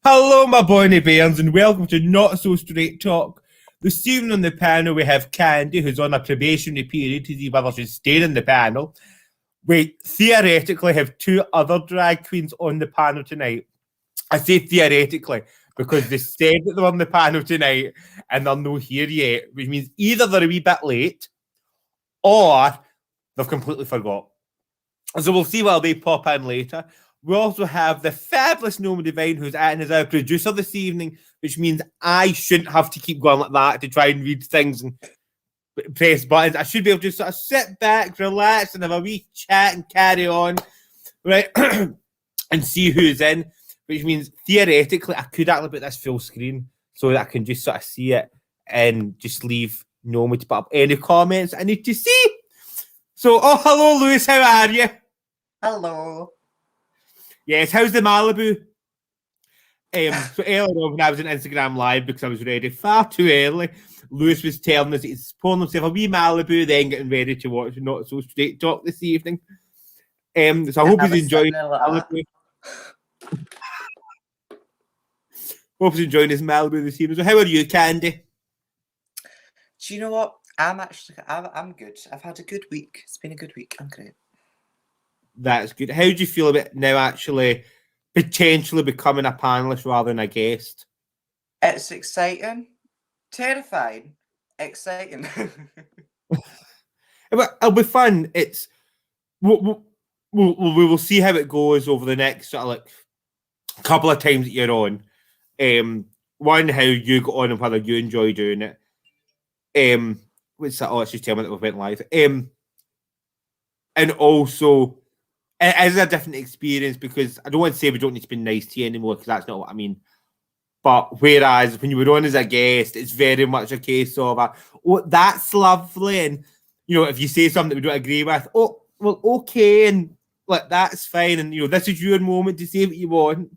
Hello, my bonny bairns, and welcome to Not So Straight Talk. This evening on the panel, we have Candy, who's on a probationary period to see whether she's staying in the panel. We theoretically have two other drag queens on the panel tonight. I say theoretically because they said that they're on the panel tonight and they're not here yet, which means either they're a wee bit late or they've completely forgot. So we'll see while they pop in later. We also have the fabulous Noma Divine, who's acting as our producer this evening, which means I shouldn't have to keep going like that to try and read things and press buttons. I should be able to sort of sit back, relax, and have a wee chat and carry on, right? And see who's in, which means theoretically I could actually put this full screen so that I can just sort of see it and just leave Noma to put up any comments I need to see. So, hello, Lewis, how are you? Hello. Yes, how's the Malibu? So earlier on when I was on Instagram Live because I was ready far too early, Lewis was telling us he's pouring himself a wee Malibu, then getting ready to watch Not So Straight Talk this evening. So I hope he's enjoying Malibu. Hope he's enjoying his Malibu this evening. So how are you, Candy? Do you know what? I'm good. I've had a good week. It's been a good week. I'm great. That's good. How do you feel about now actually potentially becoming a panelist rather than a guest? It's exciting. Terrifying. Exciting. It'll be fun. It's we will see how it goes over the next sort of like couple of times that you're on. One, how you got on and whether you enjoy doing it. What's that? Oh, let's just tell me that we went live. And also, it is a different experience because I don't want to say we don't need to be nice to you anymore because that's not what I mean. But whereas when you were on as a guest, it's very much a case of, oh, that's lovely. And, you know, if you say something that we don't agree with, oh, well, okay. And like, that's fine. And, you know, this is your moment to say what you want.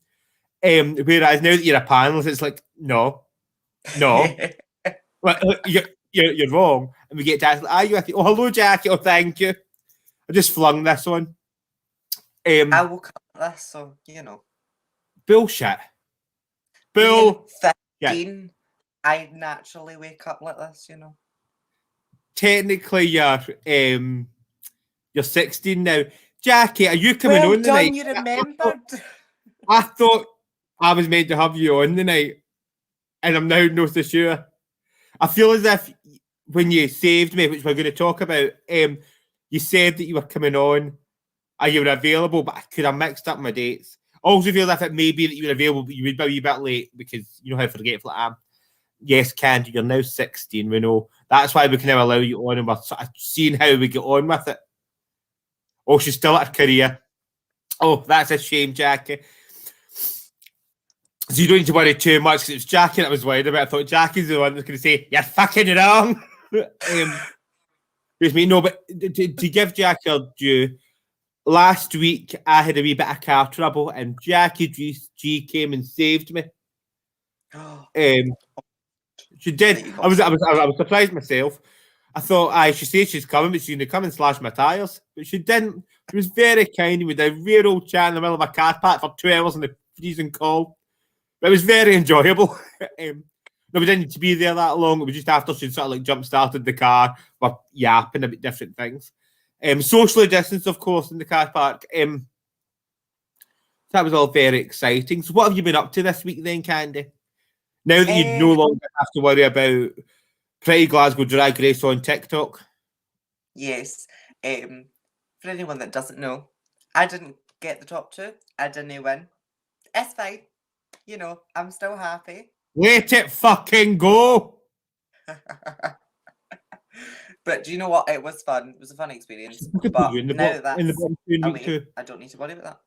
Whereas now that you're a panelist, it's like, no. Well, you're wrong. And we get to ask, are you? Oh, hello, Jackie. Oh, thank you. I just flung this one. I will cut this, so, you know. Bullshit. Being 15, I naturally wake up like this, you know. Technically, you're 16 now. Jackie, are you coming on tonight? You remembered. I thought I was meant to have you on tonight, and I'm now not so sure. I feel as if when you saved me, which we're going to talk about, you said that you were coming on, and you were available, but I could have mixed up my dates. I also feel as if it may be that you were available, but you would be a wee bit late because you know how forgetful I am. Yes, Candy, you're now 16. We know that's why we can now allow you on, and we're sort of seeing how we get on with it. Oh, she's still at her career. Oh, that's a shame, Jackie. So you don't need to worry too much because it's Jackie that I was worried about. I thought Jackie's the one that's going to say, you're fucking wrong. No, but to give Jackie her due, last week I had a wee bit of car trouble and Jackie G came and saved me. She did. I was surprised myself. I thought, she said she's coming, but she's going to come and slash my tyres. But she didn't. She was very kind. We did a real old chat in the middle of a car park for 2 hours in the freezing cold. But it was very enjoyable. No, we didn't need to be there that long. It was just after she sort of like jump-started the car. We're yapping about different things. Socially distanced, of course, in the car park. That was all very exciting. So what have you been up to this week then, Candy? Now that you no longer have to worry about Pretty Glasgow Drag Race on TikTok. Yes. For anyone that doesn't know, I didn't get the top 2. I didn't win. It's fine. You know, I'm still happy. Let it fucking go. But do you know what? It was fun. It was a fun experience. But now that's I don't need to worry about that.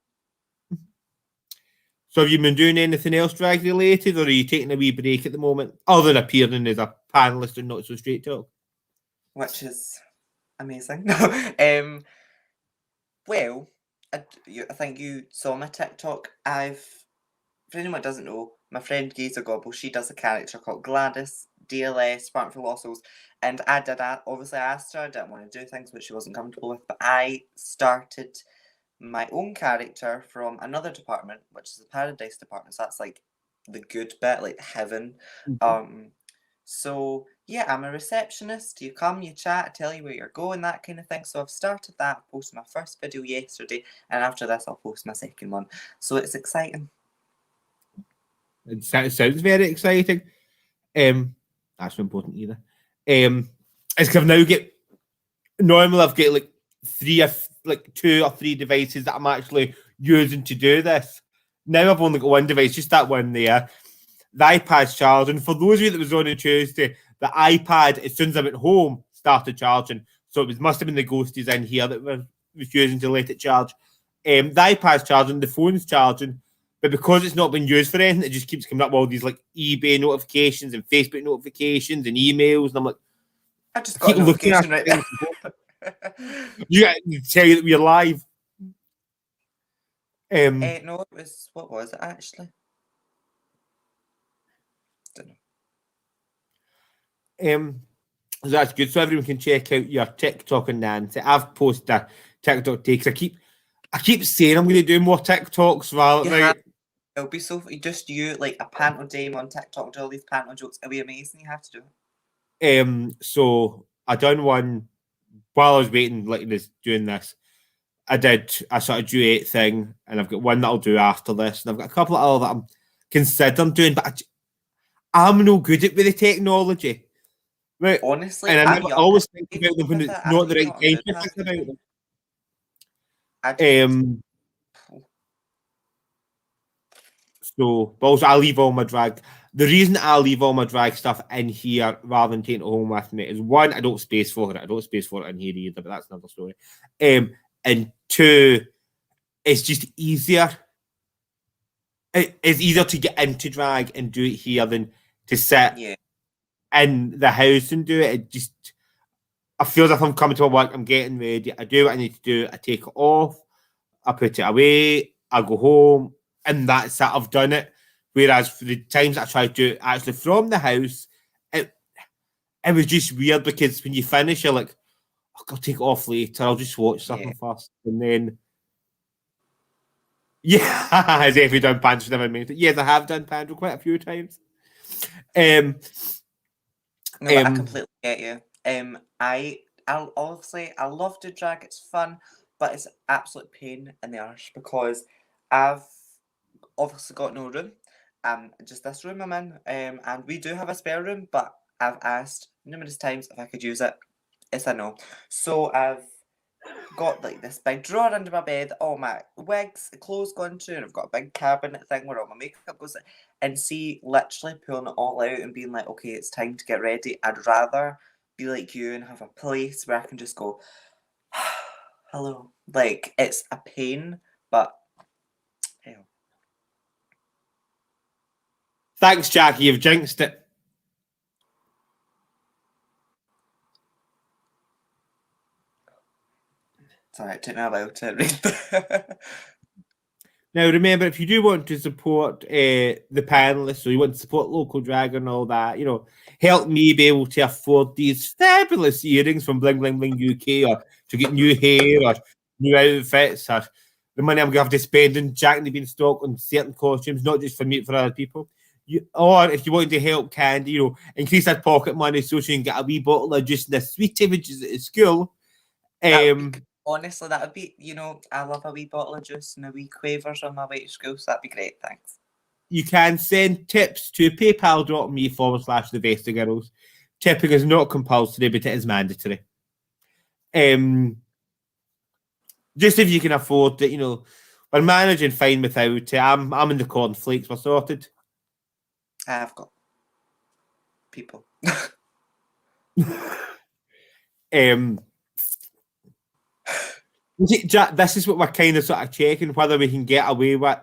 So have you been doing anything else drag related, or are you taking a wee break at the moment, other than appearing as a panelist on Not So Straight Talk? Which is amazing. Well, I think you saw my TikTok. For anyone that doesn't know, my friend Gazer Gobble, she does a character called Gladys, DLS, Spartan for Lossos, and I did that. Obviously, I asked her, I didn't want to do things which she wasn't comfortable with, but I started my own character from another department, which is the Paradise department. So that's like the good bit, like heaven. So yeah, I'm a receptionist. You come, you chat, I tell you where you're going, that kind of thing. So I've started that. I posted my first video yesterday, and after this I'll post my second one. So it's exciting. It sounds very exciting. That's not important either. It's because I've now get normally I've got like two or three devices that I'm actually using to do this. Now I've only got one device, just that one there. The iPad's charging. For those of you that was on a Tuesday, the iPad, as soon as I went home, started charging. So must have been the ghosties in here that were refusing to let it charge. The iPad's charging, the phone's charging, but because it's not been used for anything, it just keeps coming up with all these like eBay notifications and Facebook notifications and emails, and I'm like, I just got a notification right there. You tell you that we're live. No, what was it actually? Don't know. So that's good. So everyone can check out your TikTok and Nancy. I've posted a TikTok takes. I keep saying I'm going to do more TikToks. Well, it'll be so just you like a panto dame on TikTok, do all these panto jokes. It'll be amazing. You have to do it. So I done one while I was waiting, like this doing this. I did a sort of duet thing, and I've got one that I'll do after this, and I've got a couple of other that I'm considering doing, but I'm no good at with the technology. Right. Honestly, and I always think about them when it's not the right time to think about them. So, but also I leave all my drag. The reason I leave all my drag stuff in here rather than taking it home with me is one, I don't space for it. I don't space for it in here either, but that's another story. And two, it's just easier. It's easier to get into drag and do it here than to sit in the house and do it. It just, I feel as if I'm coming to my work, I'm getting ready, I do what I need to do, I take it off, I put it away, I go home, and that's it, I've done it. Whereas for the times I tried to do it actually from the house, it was just weird because when you finish, you're like, oh, I'll take it off later, I'll just watch something first. And then, has if you done Pandro never mentioned it? Yes, I have done Pandro quite a few times. No, I completely get you. I'll obviously, I love to drag, it's fun, but it's absolute pain in the arse because I've obviously got no room. Just this room I'm in, and we do have a spare room, but I've asked numerous times if I could use it. It's a no. So I've got like this big drawer under my bed, all my wigs, clothes go into, and I've got a big cabinet thing where all my makeup goes in, and see literally pulling it all out and being like, okay, it's time to get ready. I'd rather be like you and have a place where I can just go, hello. Like, it's a pain, but hell. Thanks, Jackie, you've jinxed it. Sorry, it took me a while to read. Now, remember, if you do want to support the panelists, or you want to support local drag and all that, help me be able to afford these fabulous earrings from Bling Bling Bling UK, or to get new hair, or new outfits, or the money I'm going to have to spend in Jack and the Beanstalk on certain costumes, not just for me, for other people. Or if you want to help Candy, increase that pocket money so she can get a wee bottle of juice in the sweetie, which is at school. Honestly, that would be, I love a wee bottle of juice and a wee quavers on my way to school, so that'd be great, thanks. You can send tips to paypal.me/the Vesta Girls. Tipping is not compulsory, but it is mandatory. Just if you can afford it, we're managing fine without it. I'm in the cornflakes, we're sorted. I've got people. This is what we're kind of sort of checking, whether we can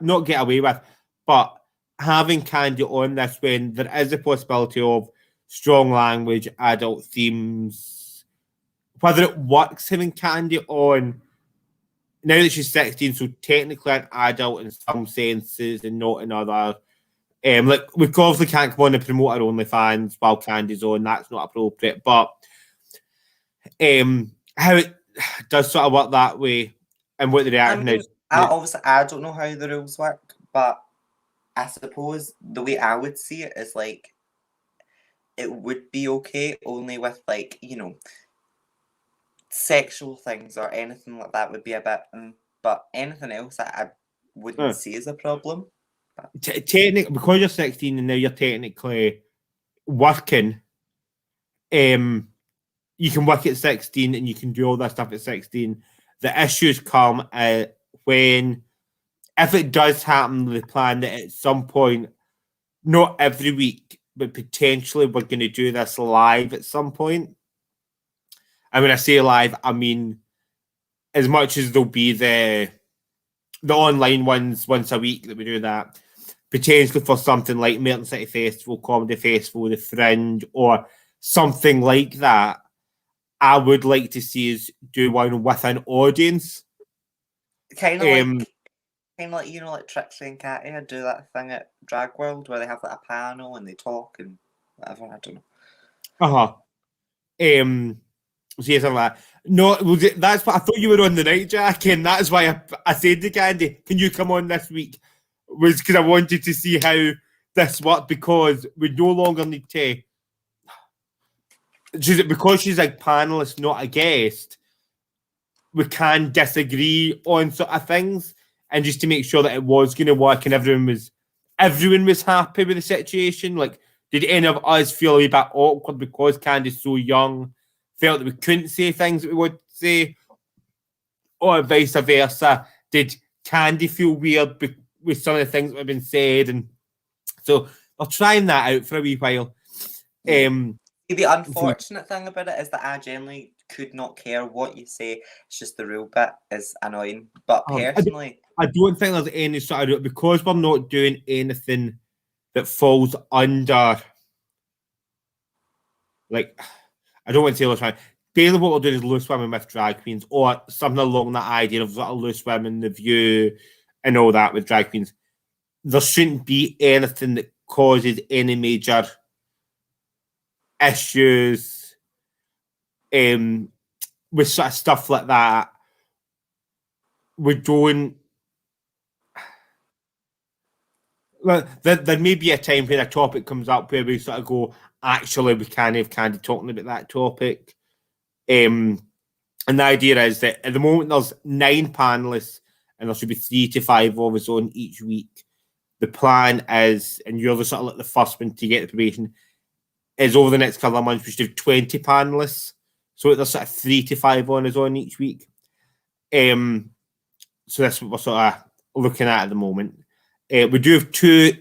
not get away with, but having Candy on this when there is a possibility of strong language, adult themes, whether it works having Candy on now that she's 16, so technically an adult in some senses and not in other. Like, we obviously can't come on and promote our OnlyFans while Candy's on, that's not appropriate, but how it does sort of work that way and what the reaction is. I don't know how the rules work, but I suppose the way I would see it is like it would be okay only with like, you know, sexual things or anything like that would be a bit, but anything else I wouldn't see as a problem. Technically, because you're 16 and now you're technically working, you can work at 16 and you can do all that stuff at 16. The issues come when, if it does happen, the plan that at some point, not every week, but potentially we're going to do this live at some point. And when I say live, I mean as much as there'll be the online ones once a week that we do that, potentially for something like Merton City Festival, Comedy Festival, The Fringe, or something like that, I would like to see us do one with an audience. Kind of like, you know, like Trixie and Katia do that thing at Drag World where they have like a panel and they talk and whatever. I don't know. See something like that. No, that's what I thought you were on the night, Jack, and that's why I said to Candy, "Can you come on this week?" Was because I wanted to see how this worked, because we no longer need to. Because she's a panelist, not a guest, we can disagree on sort of things, and just to make sure that it was going to work and everyone was happy with the situation. Like, did any of us feel a wee bit awkward because Candy's so young, felt that we couldn't say things that we would say, or vice versa? Did Candy feel weird with some of the things that have been said? And so I'll trying that out for a wee while. The unfortunate thing about it is that I generally could not care what you say. It's just the real bit is annoying. But personally, I don't think there's any sort of, because we're not doing anything that falls under, like, I don't want to say loose swimming. Basically, what we're doing is loose swimming with drag queens, or something along that idea of sort of loose swimming, The View, and all that with drag queens. There shouldn't be anything that causes any major issues with sort of stuff like that. We don't. Well, there may be a time when a topic comes up where we sort of go, actually, we can't have Candy talking about that topic. And the idea is that at the moment there's 9 panelists and there should be 3 to 5 of us on each week. The plan is, and you're the sort of like the first one to get the probation, is over the next couple of months we should have 20 panelists. So there's sort of 3 to 5 on us on each week. So that's what we're sort of looking at the moment. We do have 2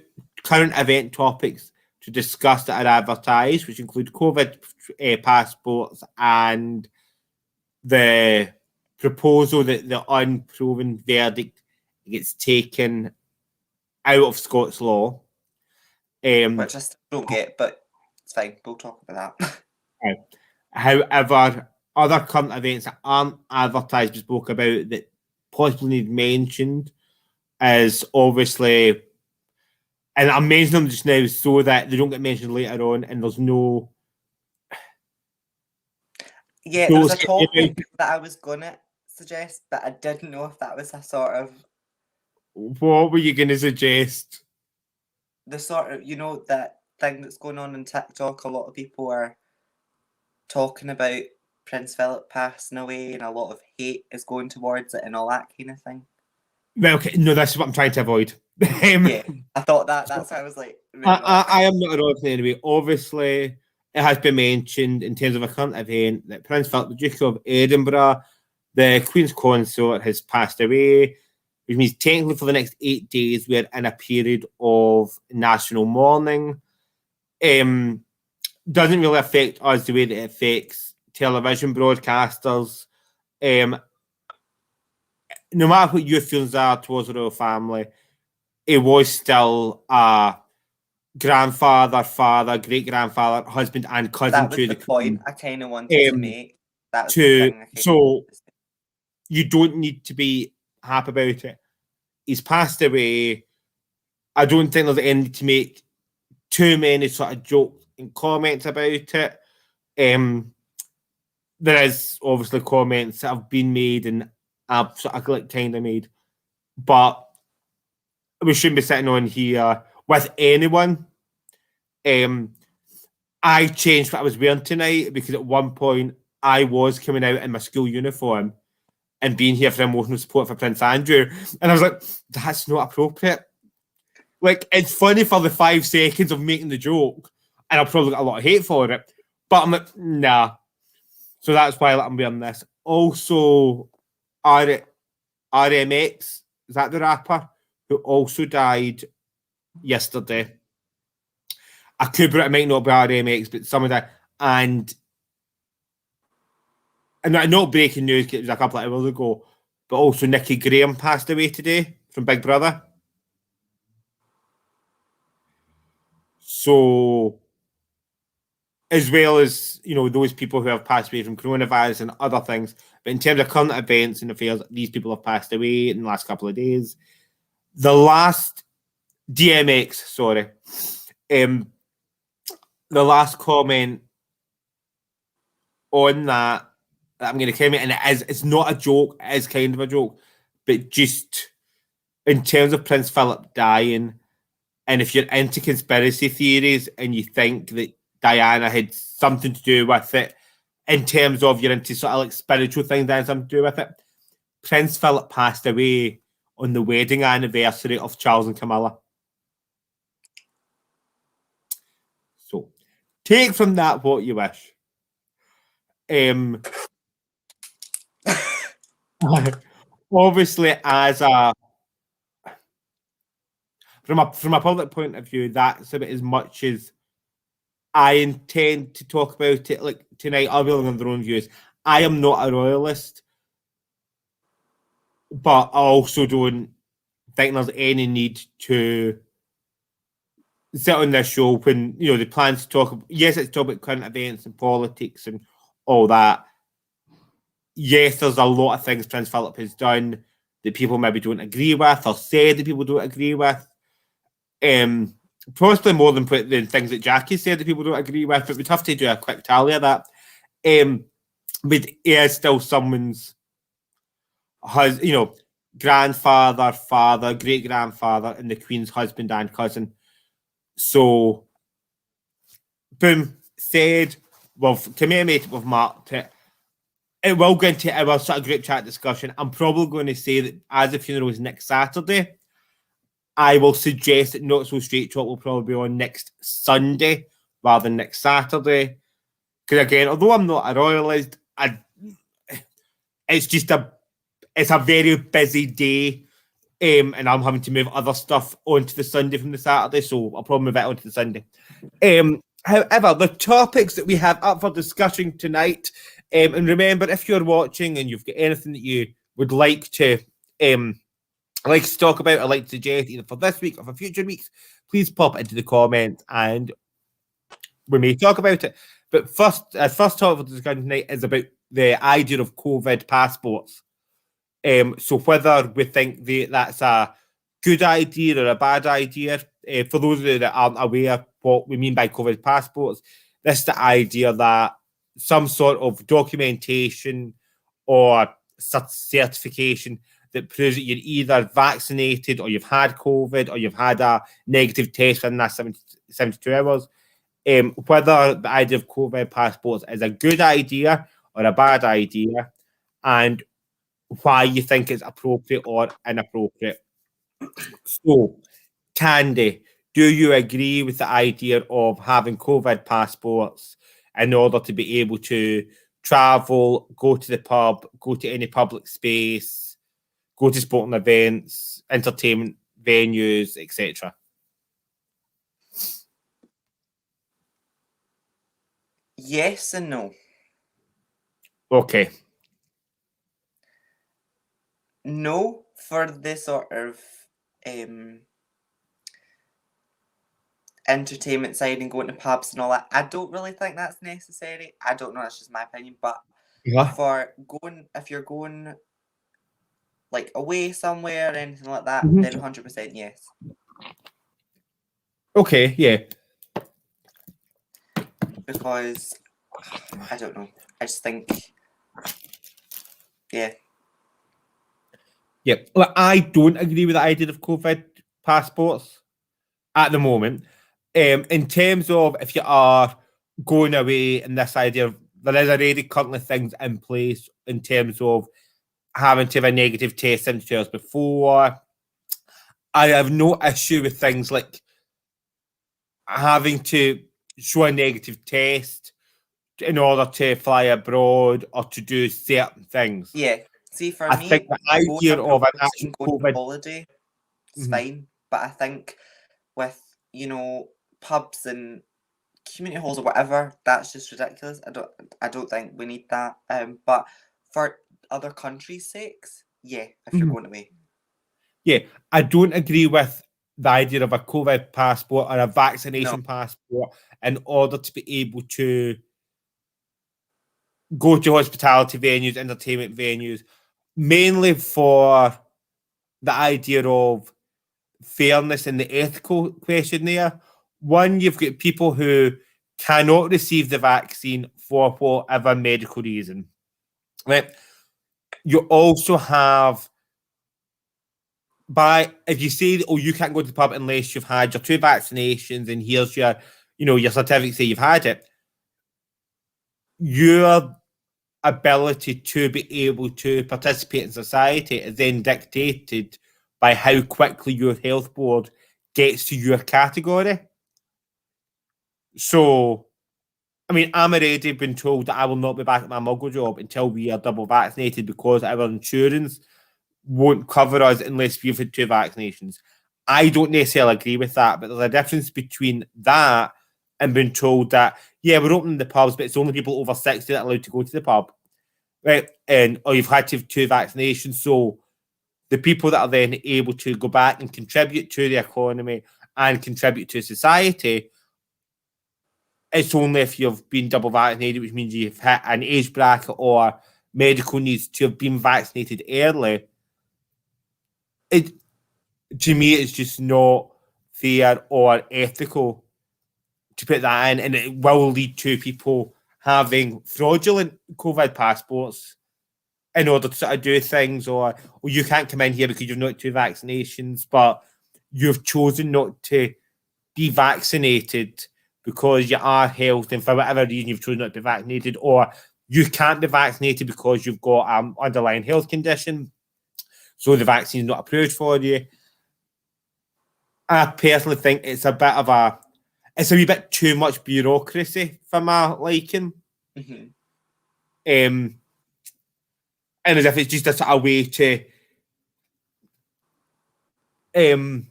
current event topics to discuss that are advertised, which include COVID passports and the proposal that the unproven verdict gets taken out of Scots law. which I still don't get, but it's fine. We'll talk about that. However, other current events that aren't advertised, we spoke about, that possibly need mentioned, is obviously, and I'm mentioning them just now so that they don't get mentioned later on, and there's no. Yeah, there was a topic that I was gonna suggest, but I didn't know if that was a sort of. What were you gonna suggest? The sort of, you know, that thing that's going on TikTok. A lot of people are talking about Prince Philip passing away, and a lot of hate is going towards it, and all that kind of thing. Well, okay, no, that's what I'm trying to avoid. Yeah, I thought that's why I was like. Really I am not an anyway. Obviously, it has been mentioned in terms of a current event that Prince Philip, the Duke of Edinburgh, the Queen's Consort, has passed away, which means technically for the next 8 days we're in a period of national mourning. Doesn't really affect us the way that it affects television broadcasters. No matter what your feelings are towards the royal family, it was still a grandfather, father, great grandfather, husband, and cousin to the point Queen. I kind of wanted to make. That was the thing. So you don't need to be happy about it. He's passed away. I don't think there's any to make too many sort of jokes and comments about it. There is obviously comments that have been made and I've sort of like kind of made, but we shouldn't be sitting on here with anyone. I changed what I was wearing tonight because at one point I was coming out in my school uniform and being here for emotional support for Prince Andrew. And I was like, that's not appropriate. Like, it's funny for the 5 seconds of making the joke, and I'll probably get a lot of hate for it. But I'm like, nah. So that's why I'm wearing this. Also, RMX, is that the rapper? Who also died yesterday. I could, but it might not be RMX, but some of that. And not breaking news, it was a couple of hours ago, but also Nicky Graham passed away today from Big Brother. So, as well as, you know, those people who have passed away from coronavirus and other things, but in terms of current events and affairs, these people have passed away in the last couple of days. The last DMX, sorry, the last comment on that I'm going to comment, and it's not a joke, it is kind of a joke, but just in terms of Prince Philip dying, and if you're into conspiracy theories and you think that Diana had something to do with it, in terms of you're into sort of like spiritual things that had something to do with it, Prince Philip passed away on the wedding anniversary of Charles and Camilla. So, take from that what you wish. Obviously, as from a public point of view, that's about as much as I intend to talk about it. Like tonight, I'll be looking on their own views. I am not a royalist, but I also don't think there's any need to sit on this show when, you know, the plans to talk. Yes, it's talk about current events and politics and all that. Yes, there's a lot of things Prince Philip has done that people maybe don't agree with or said that people don't agree with. Possibly more than things that Jackie said that people don't agree with, but we'd have to do a quick tally of that. But he is still someone's, you know, grandfather, father, great grandfather, and the Queen's husband and cousin. So, boom, said, we've commemorated, we've marked it. It will go into our sort of group chat discussion. I'm probably going to say that as the funeral is next Saturday, I will suggest that Not So Straight Talk will probably be on next Sunday rather than next Saturday. Because again, although I'm not a royalist, it's a very busy day, and I'm having to move other stuff onto the Sunday from the Saturday, so I'll probably move it onto the Sunday. However, the topics that we have up for discussion tonight, and remember, if you're watching and you've got anything that you would like to talk about or like to suggest either for this week or for future weeks, please pop it into the comments and we may talk about it. But first topic for discussion tonight is about the idea of COVID passports. So whether we think that's a good idea or a bad idea, for those of you that aren't aware what we mean by COVID passports, this is the idea that some sort of documentation or certification that proves that you're either vaccinated or you've had COVID or you've had a negative test within that 72 hours. Whether the idea of COVID passports is a good idea or a bad idea, and why you think it's appropriate or inappropriate. So, Candy, do you agree with the idea of having COVID passports in order to be able to travel, go to the pub, go to any public space, go to sporting events, entertainment venues, etc.? Yes and no. Okay. No, for this sort of entertainment side and going to pubs and all that, I don't really think that's necessary. I don't know, that's just my opinion, but if you're going like away somewhere or anything like that, then 100% yes. Okay, yeah. Because I don't know. I just think, yeah. Yeah. Well, I don't agree with the idea of COVID passports at the moment. In terms of if you are going away and this idea of there is already currently things in place in terms of having to have a negative test 72 hours before. I have no issue with things like having to show a negative test in order to fly abroad or to do certain things. Yeah. See, for I me, think the going idea of an abroad actual and going on COVID. holiday, it's Mhm. fine. But I think with, pubs and community halls or whatever, that's just ridiculous. I don't think we need that. But for other countries' sakes, yeah, if you're Mhm. going away. Yeah, I don't agree with the idea of a COVID passport or a No. vaccination passport in order to be able to go to hospitality venues, entertainment venues, mainly for the idea of fairness and the ethical question there. One, you've got people who cannot receive the vaccine for whatever medical reason, right? You also have if you say, oh, you can't go to the pub unless you've had your 2 vaccinations and here's your certificate say you've had it, your ability to be able to participate in society is then dictated by how quickly your health board gets to your category. So, I mean, I'm already been told that I will not be back at my muggle job until we are double vaccinated because our insurance won't cover us unless we've had 2 vaccinations. I don't necessarily agree with that, but there's a difference between that and being told that, yeah, we're opening the pubs, but it's only people over 60 that are allowed to go to the pub, right? Or you've had to have 2 vaccinations. So the people that are then able to go back and contribute to the economy and contribute to society, it's only if you've been double vaccinated, which means you've hit an age bracket or medical needs to have been vaccinated early. It To me, it's just not fair or ethical to put that in, and it will lead to people having fraudulent COVID passports in order to sort of do things, or you can't come in here because you've not 2 vaccinations, but you've chosen not to be vaccinated because you are healthy, and for whatever reason you've chosen not to be vaccinated, or you can't be vaccinated because you've got an underlying health condition, so the vaccine's not approved for you. I personally think it's a wee bit too much bureaucracy for my liking. Hmm. And as if it's just a sort of way to um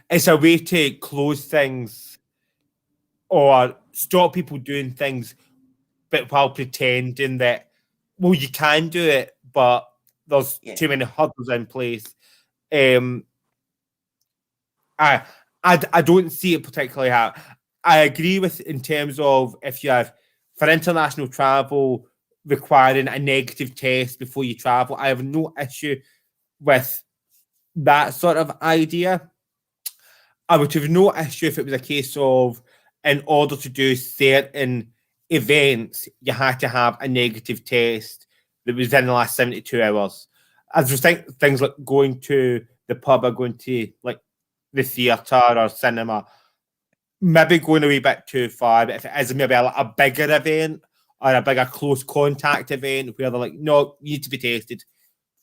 it's a way to close things or stop people doing things, but while pretending that, well, you can do it, but there's Yeah. too many hurdles in place. Um, I, I don't see it particularly how. I agree with in terms of if you have for international travel requiring a negative test before you travel. I have no issue with that sort of idea. I would have no issue if it was a case of in order to do certain events, you had to have a negative test that was in the last 72 hours. I just think things like going to the pub or going to like the theatre or cinema, maybe going a wee bit too far. But if it is maybe a bigger event or a bigger close contact event where they're like, no, you need to be tested,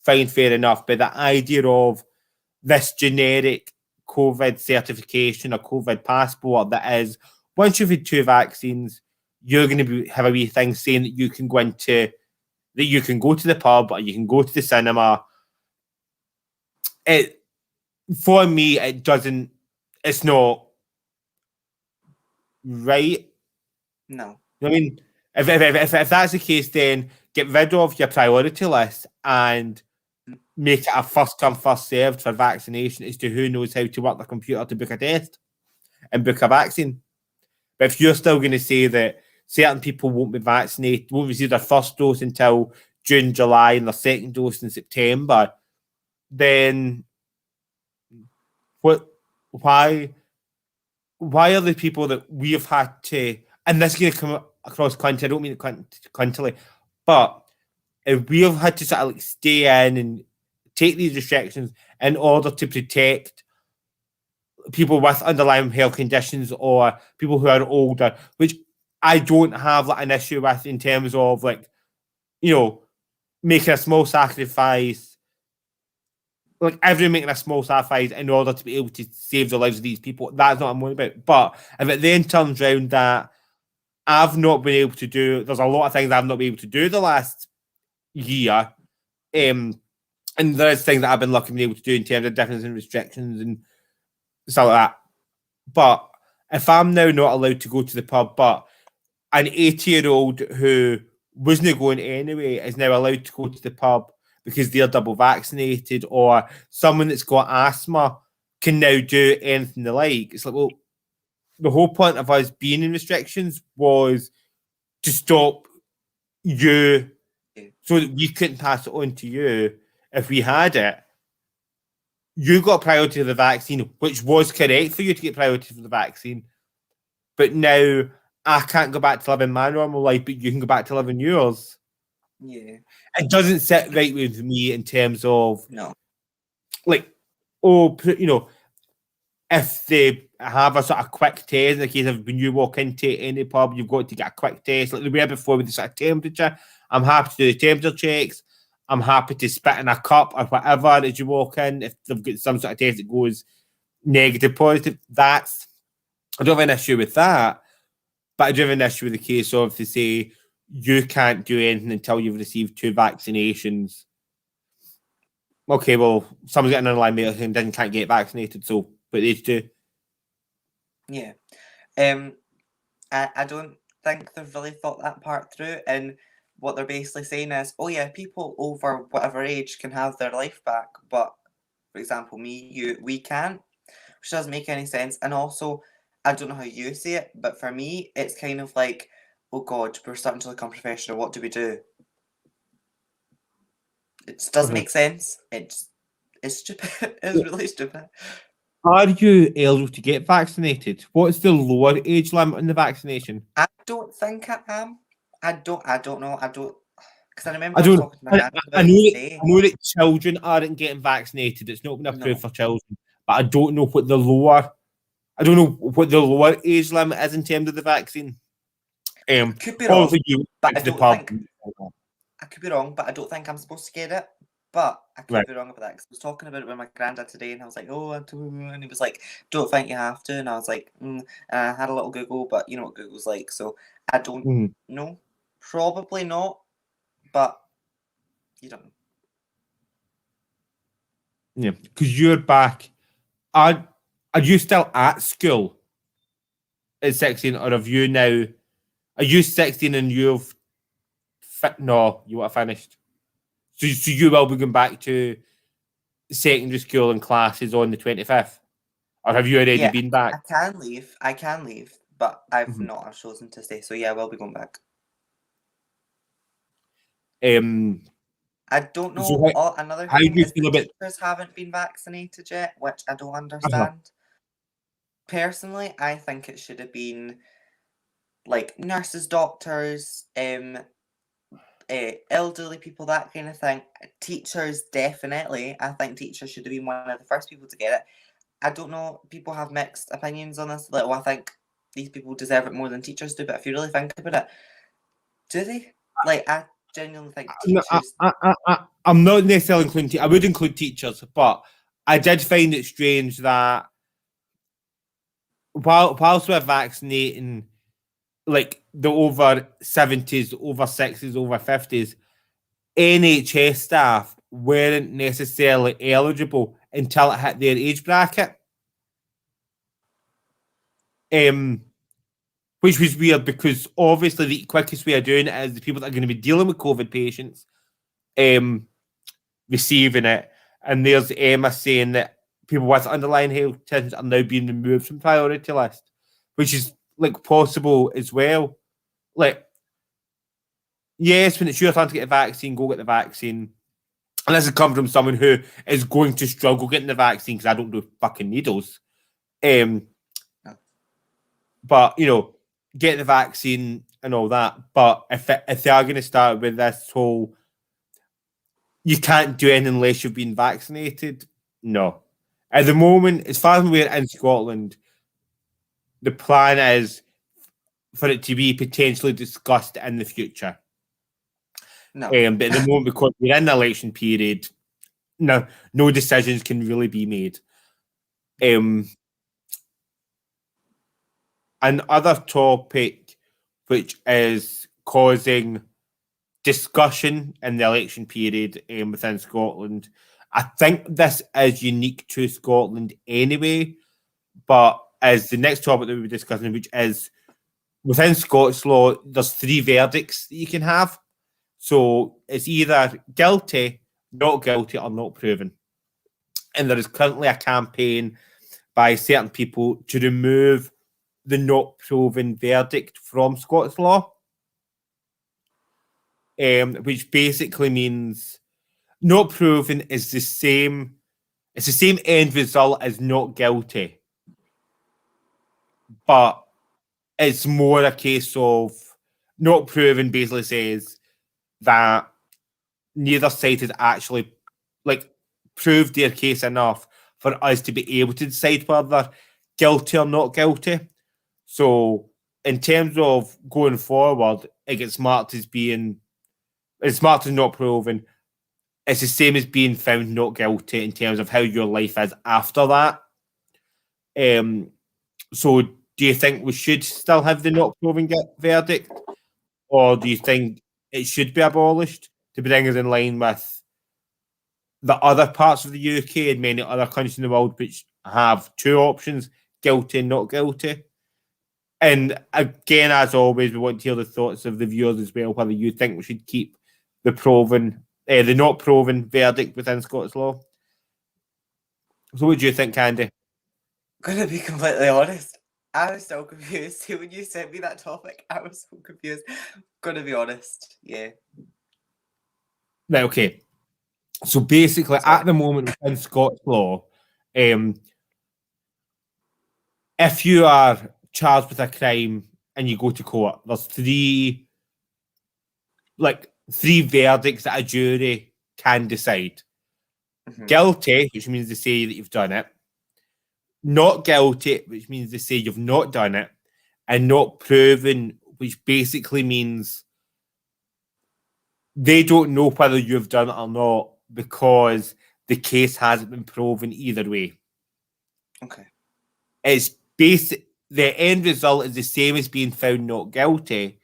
fine, fair enough. But the idea of this generic COVID certification or COVID passport that is once you've had 2 vaccines, you're going to have a wee thing saying that you can go to the pub or you can go to the cinema. It For me, it doesn't. It's not right. No. I mean, if that's the case, then get rid of your priority list and make it a first come first served for vaccination as to who knows how to work the computer to book a test and book a vaccine. But if you're still going to say that certain people won't be vaccinated, won't receive their first dose until June, July, and their second dose in September, then what? Why? Why are the people that we've had to? And this is going to come across country. I don't mean it country, but if we've had to sort of like stay in and take these restrictions in order to protect people with underlying health conditions or people who are older, which I don't have like an issue with in terms of like, making a small sacrifice, like everyone making a small sacrifice in order to be able to save the lives of these people. That's not what I'm worried about. But if it then turns around that I've not been able to do, there's a lot of things I've not been able to do the last year. And there's things that I've been lucky to be able to do in terms of difference in restrictions and stuff like that. But if I'm now not allowed to go to the pub, but an 80-year-old who wasn't going anyway is now allowed to go to the pub because they're double vaccinated, or someone that's got asthma can now do anything they like. It's like, well, the whole point of us being in restrictions was to stop you so that we couldn't pass it on to you if we had it. You got priority to the vaccine, which was correct for you to get priority for the vaccine. But now I can't go back to living my normal life, but you can go back to living yours. Yeah. It doesn't sit right with me in terms of, No. like, if they have a sort of quick test, in the case of when you walk into any pub, you've got to get a quick test, like the way before with the sort of temperature. I'm happy to do the temperature checks. I'm happy to spit in a cup or whatever as you walk in. If they've got some sort of test that goes negative, positive, I don't have an issue with that. But I do have an issue with the case of, they say you can't do anything until you've received 2 vaccinations. Okay, well, someone's getting an underlying medical condition, can't get vaccinated, so what they do. Yeah. I don't think they've really thought that part through, and what they're basically saying is, oh yeah, people over whatever age can have their life back, but for example, me, you, we can't, which doesn't make any sense. And also, I don't know how you see it, but for me, it's kind of like, oh God, we're starting to look unprofessional. What do we do? It just doesn't make sense. It's stupid. It's really stupid. Are you eligible to get vaccinated? What's the lower age limit on the vaccination? I don't think I am. I don't know. Because I remember I I was don't. talking to my dad I about know it that. today. I know that children aren't getting vaccinated. It's not been approved No. for children, but I don't know what the lower. I don't know what the lower age limit is in terms of the vaccine. Could be wrong, Obviously you but went I to the don't pub. think I could be wrong, but I don't think I'm supposed to get it. But I could Right. be wrong about that, because I was talking about it with my granddad today, and I was like, "Oh, I do," and he was like, "Don't think you have to," and I was like, And I had a little Google, but you know what Google's like, so I don't know. Probably not, but you don't know. Yeah, because you're back. Are you still at school at 16, or have you now? Are you 16 and you've no, you are finished. So you will be going back to secondary school and classes on the 25th, or have you already Yeah, been back? I can leave. I can leave, but I've Mhm. not. I've chosen to stay. So yeah, I will be going back. I don't So know. Oh, another how do thing you is the feel about? teachers haven't been vaccinated yet, which I don't Uh-huh. understand. Personally, I think it should have been like nurses, doctors, elderly people, that kind of thing. Teachers, definitely. I think teachers should have been one of the first people to get it. I don't know. People have mixed opinions on this. Like, well, I think these people deserve it more than teachers do. But if you really think about it, do they? Like, I genuinely think No, teachers. I'm not necessarily including. I would include teachers, but I did find it strange that whilst we're vaccinating like the over 70s, over 60s, over 50s, NHS staff weren't necessarily eligible until it hit their age bracket. Which was weird because obviously the quickest way of doing it is the people that are going to be dealing with COVID patients receiving it. And there's Emma saying that people with underlying health conditions are now being removed from priority list, which is like possible as well. Like, yes, when it's your time to get a vaccine, go get the vaccine. And this has come from someone who is going to struggle getting the vaccine because I don't do fucking needles. But get the vaccine and all that. But if they are going to start with this whole, you can't do anything unless you've been vaccinated, no. At the moment, as far as we're in Scotland, the plan is for it to be potentially discussed in the future. No. But at the moment, because we're in the election period, no decisions can really be made. Another topic which is causing discussion in the election period within Scotland. I think this is unique to Scotland anyway, but as the next topic that we'll be discussing, which is within Scots law, there's 3 verdicts that you can have. So it's either guilty, not guilty, or not proven. And there is currently a campaign by certain people to remove the not proven verdict from Scots law, which basically means not proven is the same. It's the same end result as not guilty, but it's more a case of not proven basically says that neither side has actually proved their case enough for us to be able to decide whether guilty or not guilty. So in terms of going forward, it gets marked as not proven. It's the same as being found not guilty in terms of how your life is after that. So do you think we should still have the not proven verdict, or do you think it should be abolished to bring us in line with the other parts of the UK and many other countries in the world which have 2 options, guilty and not guilty? And again, as always, we want to hear the thoughts of the viewers as well, whether you think we should keep the not proven verdict within Scots law. So what do you think, Candy? Gonna be completely honest, I was so confused. See, when you sent me that topic, I was so confused. Gonna be honest, yeah. Right, okay. So basically, Sorry. at the moment within Scots law, if you are charged with a crime and you go to court, there's 3 verdicts that a jury can decide. Mhm. Guilty, which means they say that you've done it. Not guilty, which means they say you've not done it. And not proven, which basically means they don't know whether you've done it or not because the case hasn't been proven either way. Okay. It's basic. The end result is the same as being found not guilty.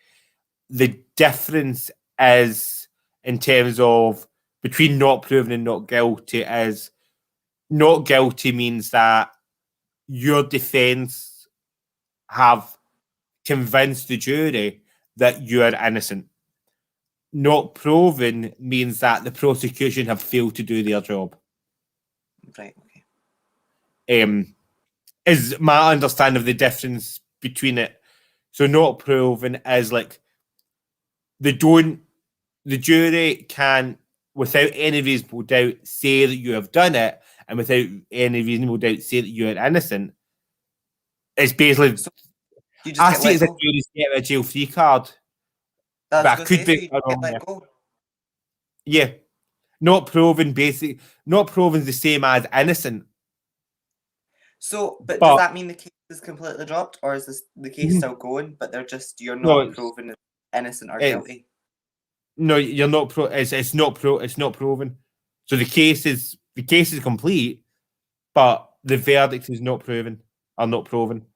The difference is in terms of between not proven and not guilty is not guilty means that your defense have convinced the jury that you are innocent. Not proven means that the prosecution have failed to do their job. Right, okay. Is my understanding of the difference between it. So not proven is the jury can, without any reasonable doubt, say that you have done it, and without any reasonable doubt say that you are innocent. It's basically, So you just I get see it let as a go. jury's get a jail free card. I But was I gonna could say, so be you just get wrong there. let go. Yeah. Not proven is the same as innocent. So, but does But that mean the case is completely dropped, or is the case Mhm. still going, but you're No, not proven as innocent or it's guilty? no, you're not it's not proven. So the case is complete, but the verdict is not proven or not proven.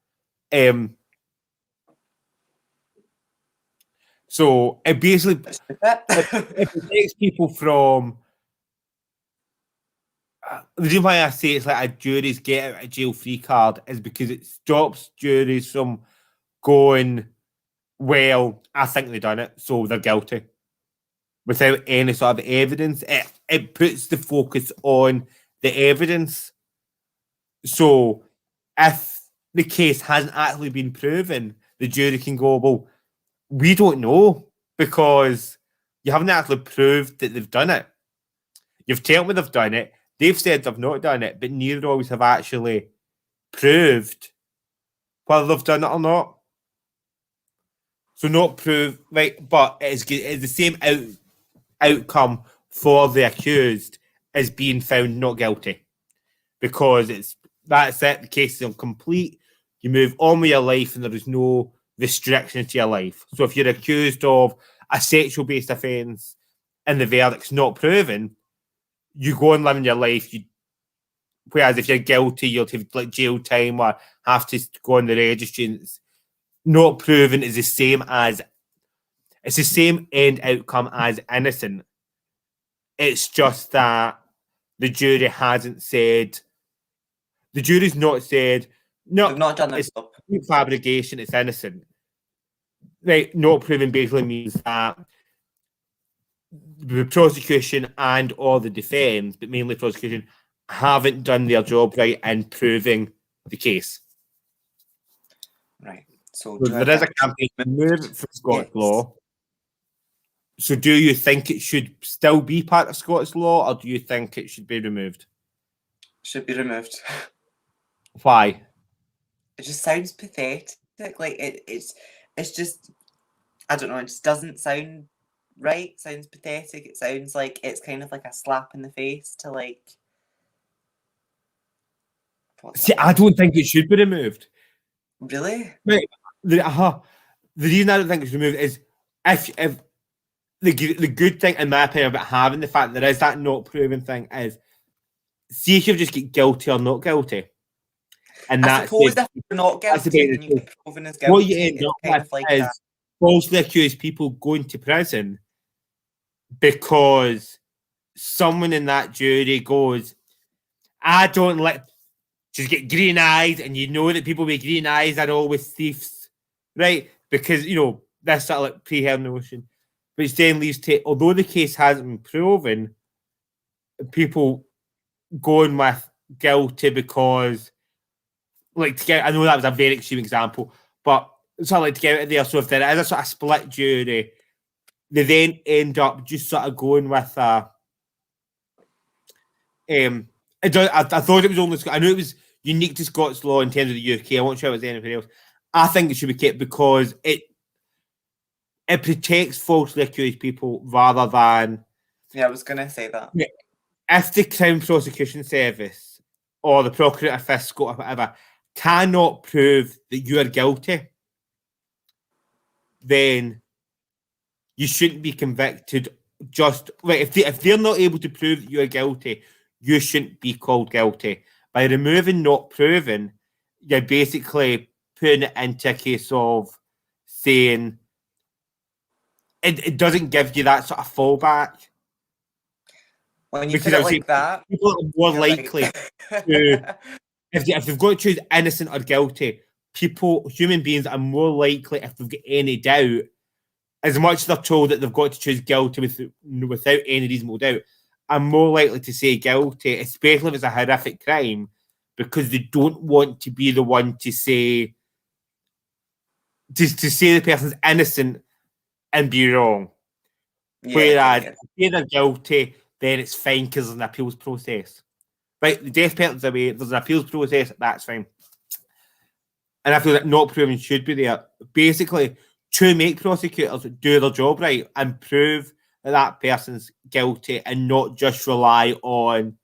So it basically it protects people from the reason why I say it's like a jury's get out of jail free card is because it stops juries from going, well, I think they've done it, so they're guilty. Without any sort of evidence. It puts the focus on the evidence. So if the case hasn't actually been proven, the jury can go, well, we don't know because you haven't actually proved that they've done it. You've told me they've done it. They've said they've not done it, but neither always have actually proved whether they've done it or not. So not prove, right? But it's the same outcome for the accused as being found not guilty, because that's it. The case is complete. You move on with your life, and there is no restriction to your life. So if you're accused of a sexual-based offence and the verdict's not proven, you go and live in your life. Whereas if you're guilty, you'll have like jail time or have to go on the registry. And it's not proven is the same as it's the same end outcome as innocent. It's just that the jury hasn't said. The jury's not said no. They've not done their It's job. fabrication. It's innocent. Right? Not proven basically means that the prosecution and or the defence, but mainly prosecution, haven't done their job right in proving the case. Right. So There is a campaign to move it from Scottish law. So do you think it should still be part of Scottish law, or do you think it should be removed? Should be removed. Why? It just sounds pathetic. Like it's just, I don't know, it just doesn't sound right. It sounds pathetic. It sounds like it's kind of like a slap in the face to like. See, I don't think it should be removed. Really? Right. The reason I don't think it's removed is if the good thing, in my opinion, about having the fact that there is that not proven thing is, see if you just get guilty or not guilty. And I suppose if you're not guilty and you get proven as guilty, what you end up kind with of like is falsely accused people going to prison because someone in that jury goes, I don't let just get green eyes, and you know that people with green eyes are always thieves, right? Because that's sort of like pre-held notion, which then leads to, although the case hasn't been proven, people going with guilty because, like, to get. I know that was a very extreme example, but sort of like to get out of there. So if there is a sort of split jury, they then end up just sort of going with a. I thought it was only. I know it was unique to Scots law in terms of the UK. I wasn't sure it was anything else. I think it should be kept because it protects falsely accused people rather than. Yeah, I was gonna say that. If the Crown Prosecution Service or the Procurator Fiscal or whatever cannot prove that you are guilty, then you shouldn't be convicted. Just right, if they're not able to prove that you are guilty, you shouldn't be called guilty. By removing not proven, you're basically putting it into a case of saying it doesn't give you that sort of fallback. When you put it like that, people are more likely to, if they've got to choose innocent or guilty, human beings are more likely, if they've got any doubt, as much as they're told that they've got to choose guilty without any reasonable doubt, are more likely to say guilty, especially if it's a horrific crime, because they don't want to be the one to say the person's innocent and be wrong. Whereas if they're guilty, then it's fine because there's an appeals process. Right, the death penalty's away, there's an appeals process, that's fine. And I feel that not proven should be there. Basically, to make prosecutors do their job right and prove that person's guilty and not just rely on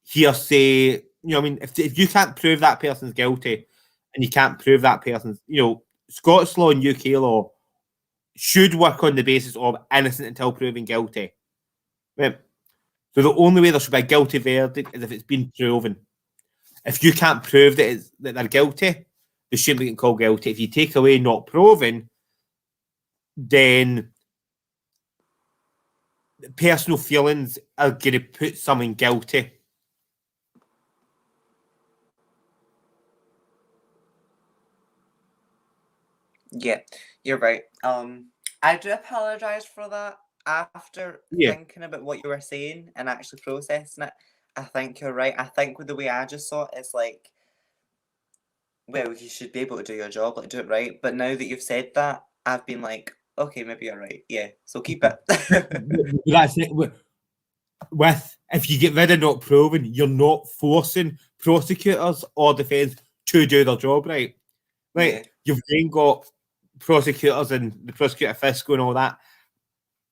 hearsay. If you can't prove that person's guilty and you can't prove that person's, Scots law and UK law should work on the basis of innocent until proven guilty. Right? So the only way there should be a guilty verdict is if it's been proven. If you can't prove that they're guilty, they shouldn't be getting called guilty. If you take away not proven, then personal feelings are going to put someone guilty. Yeah, you're right. I do apologize for that. After thinking about what you were saying and actually processing it, I think you're right. I think with the way I just saw it, it's like, well, you should be able to do your job, like do it right. But now that you've said that, I've been like, okay, maybe you're right. Yeah, so keep it. That's it. If you get rid of not proven, you're not forcing prosecutors or defence to do their job right. Right? Yeah. You've then got prosecutors and the prosecutor fiscal and all that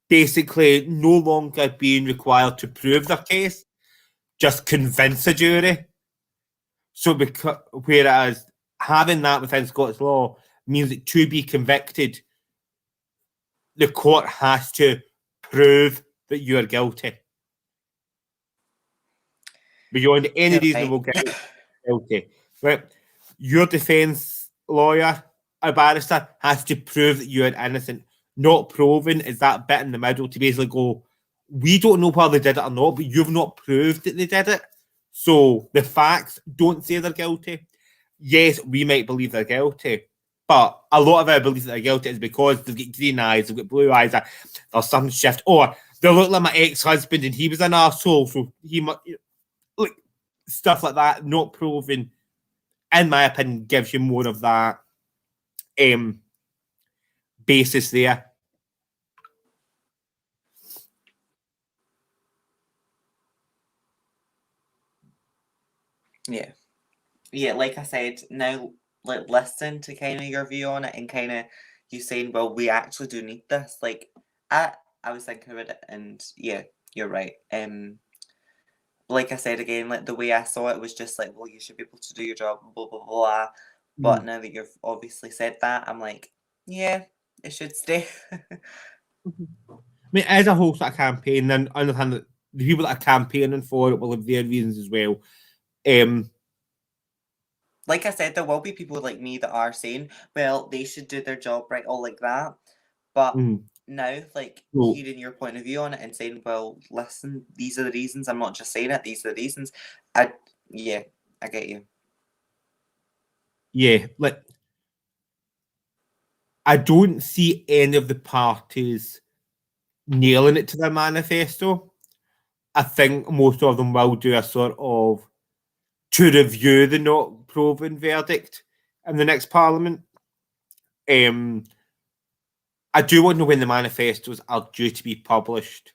basically no longer being required to prove their case. just convince a jury. So whereas having that within Scots law means that to be convicted, the court has to prove that you are guilty. Beyond any reasonable doubt, guilty. Right? Your defence lawyer, a barrister, has to prove that you are innocent. Not proven is that bit in the middle to basically go, we don't know whether they did it or not, but you've not proved that they did it. So the facts don't say they're guilty. Yes, we might believe they're guilty, but a lot of our belief that they're guilty is because they've got green eyes, they've got blue eyes, there's some shift, or they look like my ex-husband and he was an arsehole, so he might, like, stuff like that, not proven, in my opinion, gives you more of that basis there. Yeah, like I said, now like listen to kind of your view on it and kind of you saying, well, we actually do need this. Like I was thinking about it, and yeah, you're right. Like I said again, like the way I saw it was just like, well, you should be able to do your job, blah blah blah. But now that you've obviously said that, I'm like, yeah, it should stay. I mean, as a whole sort of campaign, then I understand that the people that are campaigning for it will have their reasons as well. Like I said, there will be people like me that are saying, well, they should do their job right, all like that. But now, like, hearing your point of view on it and saying, well, listen, these are the reasons. I'm not just saying it. These are the reasons. I get you. Yeah, like, I don't see any of the parties nailing it to their manifesto. I think most of them will do a sort of to review the not proven verdict in the next parliament. I do want to know when the manifestos are due to be published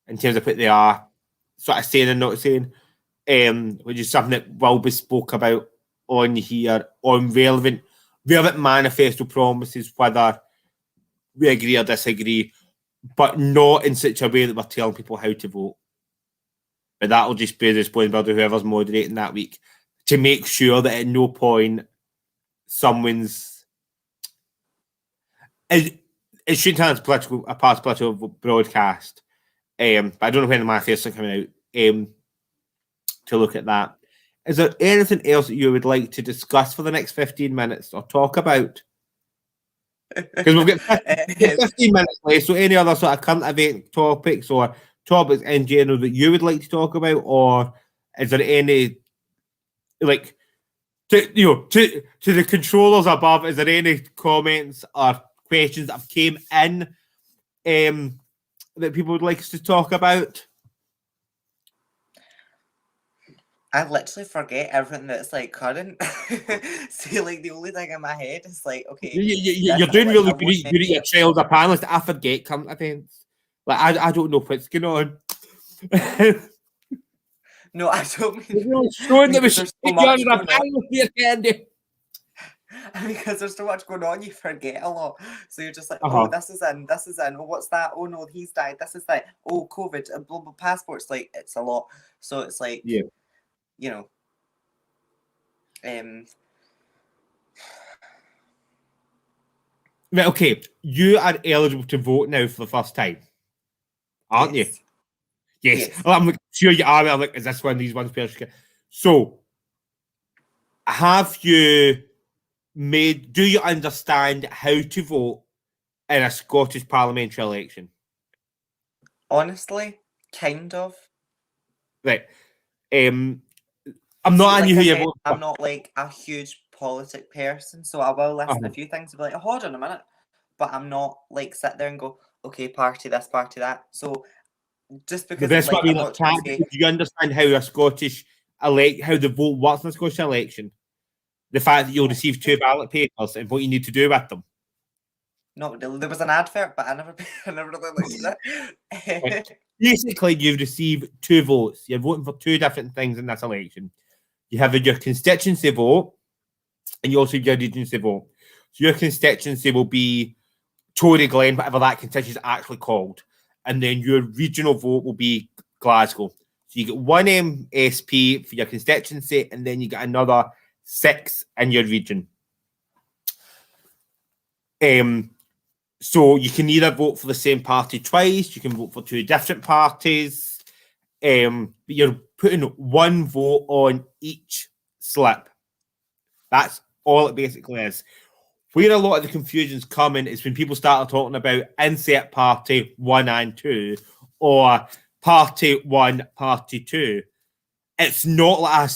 in terms of what they are sort of saying and not saying, which is something that will be spoke about on here on relevant manifesto promises, whether we agree or disagree, but not in such a way that we're telling people how to vote. But that'll just be the responsibility of whoever's moderating that week to make sure that at no point someone's it shouldn't have a past political broadcast. But I don't know when the manifesto is coming out to look at that. Is there anything else that you would like to discuss for the next 15 minutes or talk about? Because we've got 15 minutes left, so any other sort of current event topics or topics in general that you would like to talk about, or is there any, like, to the controllers above, is there any comments or questions that have came in that people would like us to talk about? I literally forget everything that's like current. See, like the only thing in my head is like, okay, you're doing really good. You're your child's a panelist. I forget current events. Like I don't know what's going on. No, I don't mean. You're really showing that there's so much going on. Here, Candy. Because there's so much going on, you forget a lot. So you're just like, oh, this is in. Oh, what's that? Oh no, he's died. This is that. Oh, COVID, global passports. Like, it's a lot. So it's like, yeah, you know, right, okay, you are eligible to vote now for the first time, aren't you? Yes. Well, I'm sure you are. I'm like, is this one of these ones? So, have you do you understand how to vote in a Scottish parliamentary election? Honestly, kind of. Right. I'm not like who you vote for. I'm not like a huge politic person, so I will listen to a few things and be like, oh, hold on a minute. But I'm not like sit there and go, okay, party this, party that. So just because that's what I mean. Do you understand how a Scottish how the vote works in a Scottish election? The fact that you'll receive 2 ballot papers and what you need to do with them. No, there was an advert, but I never really looked at it. Basically, you've received 2 votes. You're voting for 2 different things in this election. You have your constituency vote, and you also have your regency vote. So your constituency will be Tory Glen, whatever that constituency is actually called. And then your regional vote will be Glasgow. So you get one MSP for your constituency, and then you get another 6 in your region. So you can either vote for the same party twice, you can vote for 2 different parties. But you're putting 1 vote on each slip. That's all it basically is. Where a lot of the confusion's coming is when people started talking about insert party 1 and 2 or party 1, party 2. It's not like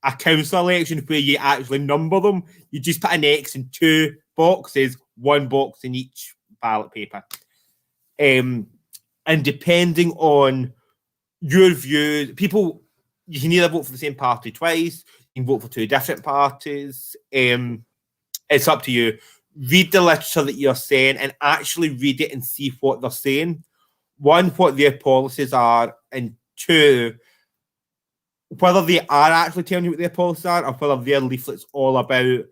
a council election where you actually number them. You just put an X in 2 boxes, 1 box in each ballot paper. And depending on your views, people, you can either vote for the same party twice, you can vote for 2 different parties. It's up to you. Read the literature that you're saying and actually read it and see what they're saying. 1, what their policies are, and 2, whether they are actually telling you what their policies are or whether their leaflet's all about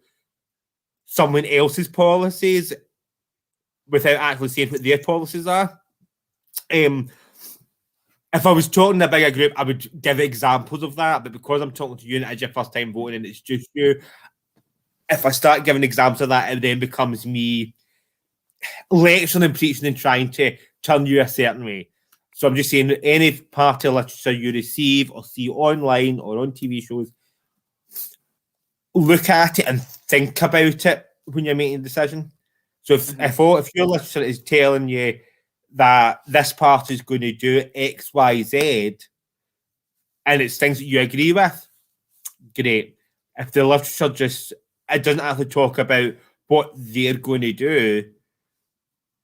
someone else's policies without actually saying what their policies are. If I was talking to a bigger group, I would give examples of that, but because I'm talking to you and it's your first time voting and it's just you, if I start giving examples of that, it then becomes me lecturing and preaching and trying to turn you a certain way. So I'm just saying, any party literature you receive or see online or on TV shows, look at it and think about it when you're making a decision. So if your literature is telling you that this party is going to do X, Y, Z, and it's things that you agree with, great. If the literature just, it doesn't actually talk about what they're going to do,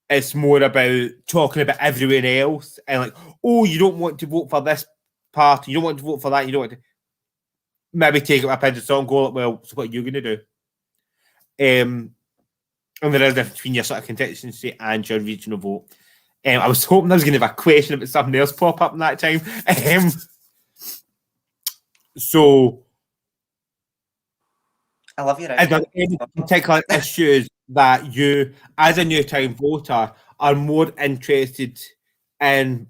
it's more about talking about everyone else and like, oh, you don't want to vote for this party, you don't want to vote for that, you don't want to maybe take it up into song and go, well, so what are you going to do? And there is a difference between your sort of constituency and your regional vote. I was hoping I was going to have a question about something else pop up in that time. So, I love your are there any particular issues that you, as a new time voter, are more interested in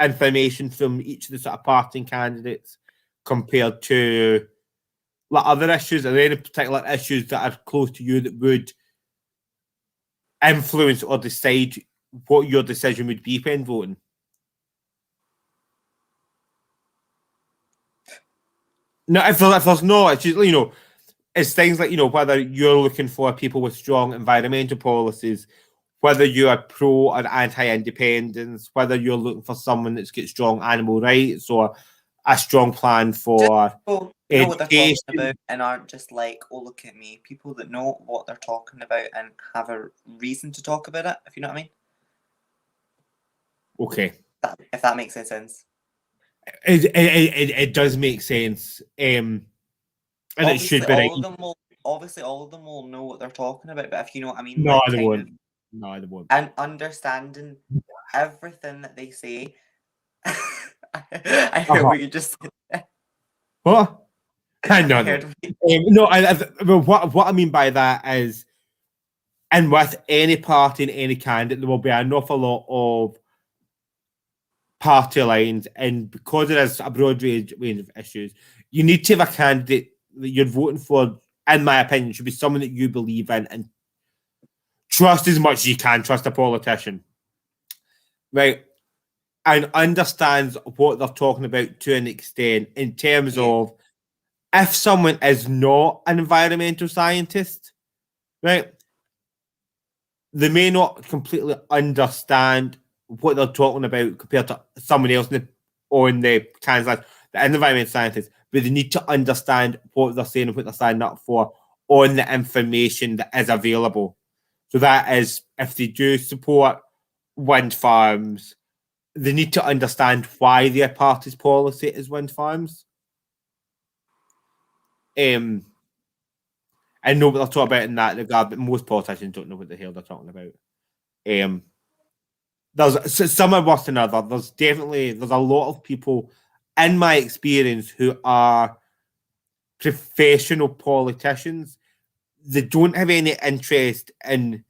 information from each of the sort of party candidates compared to like other issues? Are there any particular issues that are close to you that would influence or decide what your decision would be when voting? No, if there's no, it's just, it's things like, whether you're looking for people with strong environmental policies, whether you are pro or anti-independence, whether you're looking for someone that's got strong animal rights or a strong plan for know what they're talking about and aren't just like, oh, look at me. People that know what they're talking about and have a reason to talk about it, if you know what I mean. Okay. If that makes any sense. It does make sense. And obviously, it should be right. All of them will know what they're talking about, but if you know what I mean. No, they won't. No, they won't. And understanding everything that they say. I heard what you just said. What? No. What I mean by that is, and with any party and any candidate, there will be an awful lot of party lines, and because there is a broad range of issues, you need to have a candidate that you're voting for, in my opinion, should be someone that you believe in and trust as much as you can trust a politician. Right? And understands what they're talking about to an extent in terms of if someone is not an environmental scientist, right, they may not completely understand what they're talking about compared to someone else on the candidate, the environmental scientist, but they need to understand what they're saying and what they're signing up for on the information that is available. So that is, if they do support wind farms, they need to understand why their party's policy is wind farms. And know what they're talking about in that regard, but most politicians don't know what the hell they're talking about. There's some are worse than others. There's a lot of people, in my experience, who are professional politicians. They don't have any interest in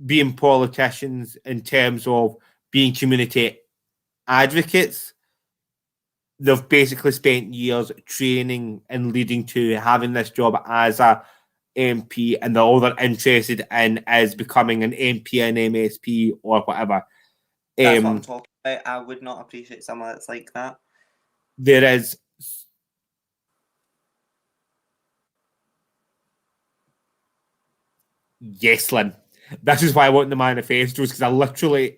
being politicians in terms of being community advocates. they've basically spent years training and leading to having this job as a MP, and all they're interested in is becoming an MP, an MSP, or whatever. That's what I'm talking about. I would not appreciate someone that's like that. There is. Yes, Lynn. This is why I want the manifestos, because I literally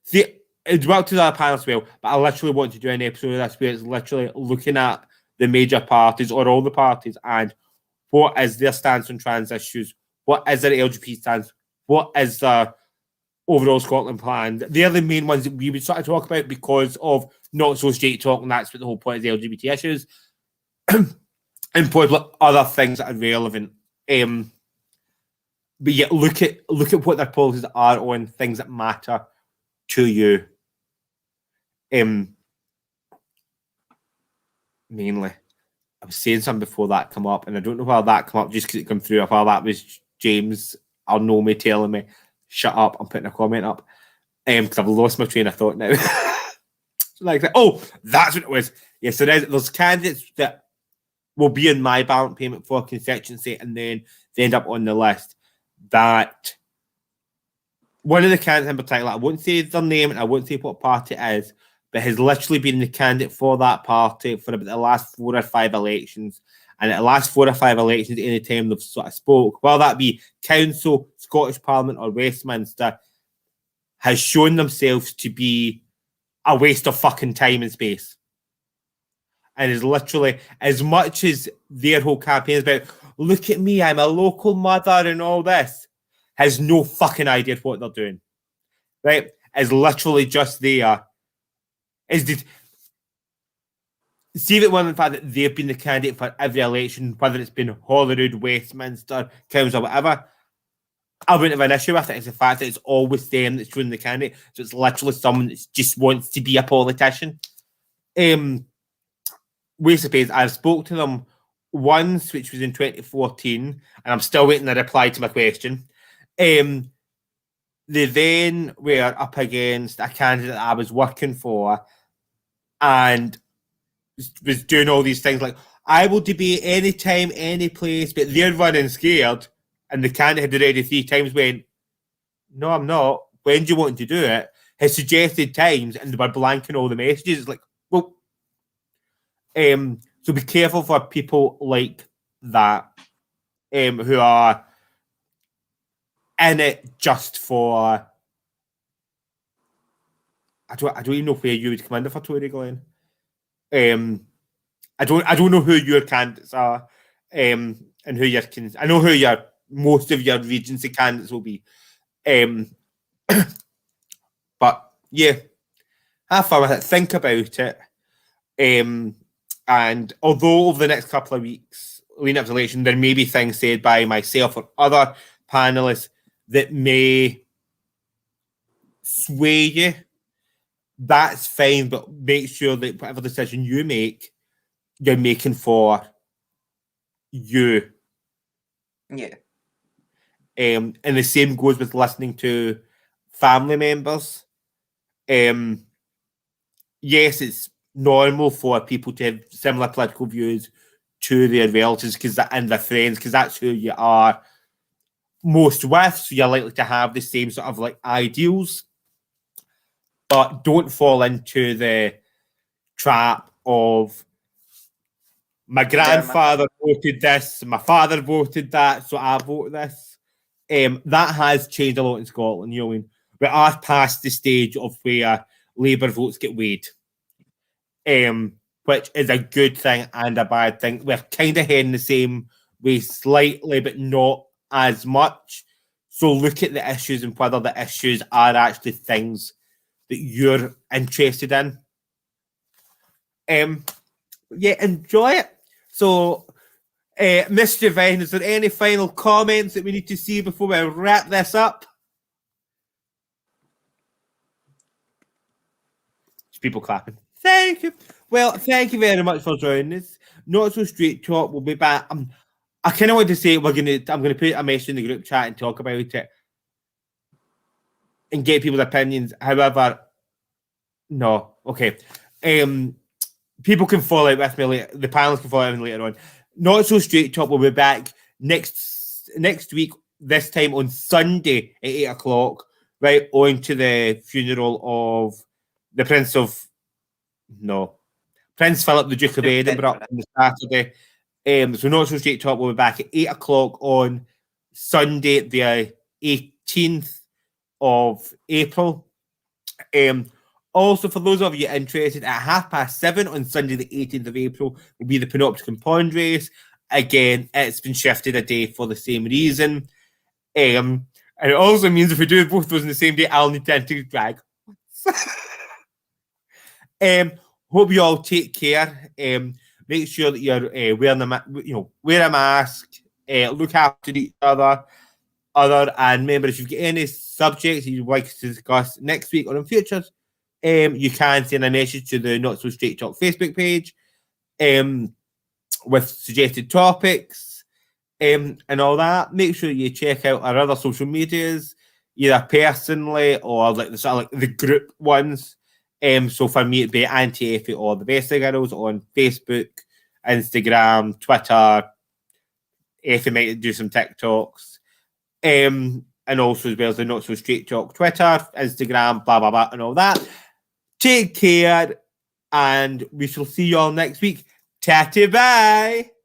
see it's worked to the other panel as well, but I literally want to do an episode of this where it's literally looking at the major parties or all the parties and what is their stance on trans issues, what is their LGBT stance, what is their overall Scotland plan. They're the main ones that we would sort of talk about because of not so straight talk, and that's what the whole point of the LGBT issues. And probably other things that are relevant. But yet look at what their policies are on things that matter to you. Mainly. I was saying something before that come up, and I don't know why that come up just because it come through. I thought that was James me telling me, shut up, I'm putting a comment up. Because I've lost my train of thought now. Like, oh, that's what it was. Yes, there's candidates that will be in my balance payment for constituency, and then they end up on the list. That one of the candidates in particular, I won't say their name and I won't say what party it is, but has literally been the candidate for that party for about the last 4 or 5 elections. And at the last 4 or 5 elections, any time they've sort of spoke, whether that be council, Scottish Parliament, or Westminster, has shown themselves to be a waste of fucking time and space. And is literally, as much as their whole campaign is about, look at me, I'm a local mother and all this, has no fucking idea what they're doing. Right? Is literally just there. See that one, the fact that they've been the candidate for every election, whether it's been Holyrood, Westminster, Council, whatever, I wouldn't have an issue with it. It's the fact that it's always them that's showing the candidate. So it's literally someone that just wants to be a politician. Waste of space. I've spoke to them once, which was in 2014, and I'm still waiting a reply to my question. They then were up against a candidate that I was working for and was doing all these things like, I will debate anytime, any place, but they're running scared. And the candidate had already 3 times went, no, I'm not. When do you want to do it? Has suggested times, and they were blanking all the messages. It's like, well, so be careful for people like that, who are in it just for. I don't even know where you would come under for Tory Glen. I don't know who your candidates are, and who your I know who your most of your Regency candidates will be, but yeah, have fun with it. Think about it, and although over the next couple of weeks leading up to election, there may be things said by myself or other panelists that may sway you. That's fine, but make sure that whatever decision you make, you're making for you. Yeah. And the same goes with listening to family members. Yes, it's normal for people to have similar political views to their relatives and their friends, because that's who you are most with, so you're likely to have the same sort of like ideals. But don't fall into the trap of my grandfather voted this, my father voted that, so I vote this. That has changed a lot in Scotland. You know, we are past the stage of where Labour votes get weighed, which is a good thing and a bad thing. We're kind of heading the same way slightly, but not as much. So look at the issues and whether the issues are actually things that you're interested in. Yeah, enjoy it. So, Miss Javine, is there any final comments that we need to see before we wrap this up? There's people clapping. Thank you. Well, thank you very much for joining us. Not So Straight Talk. We'll be back. I kind of want to say I'm gonna put a message in the group chat and talk about it and get people's opinions. However, no. Okay. people can fall out with me later. The panels can fall out with me later on. Not So Straight Talk will be back next week, this time on Sunday at 8 o'clock, right on to the funeral of the Prince Philip, the Duke of Edinburgh, on the Saturday. So Not So Straight Talk will be back at 8 o'clock on Sunday, the 18th of April. Also, for those of you interested, at 7:30 on Sunday, the 18th of April, will be the Panopticon Pond race. Again, it's been shifted a day for the same reason. And it also means if we do both those on the same day, I'll need to enter drag. Hope you all take care. Make sure that you're wear a mask, look after each other. And remember, if you've got any subjects you'd like to discuss next week or in future, you can send a message to the Not So Straight Talk Facebook page with suggested topics and all that. Make sure you check out our other social medias, either personally or like the sort of like the group ones. So for me, it'd be Anti-Effie or the Vesta Girls on Facebook, Instagram, Twitter. Effie might do some TikToks. And also as well as the Not So Straight Talk Twitter, Instagram, blah, blah, blah, and all that. Take care, and we shall see you all next week. Tatty bye!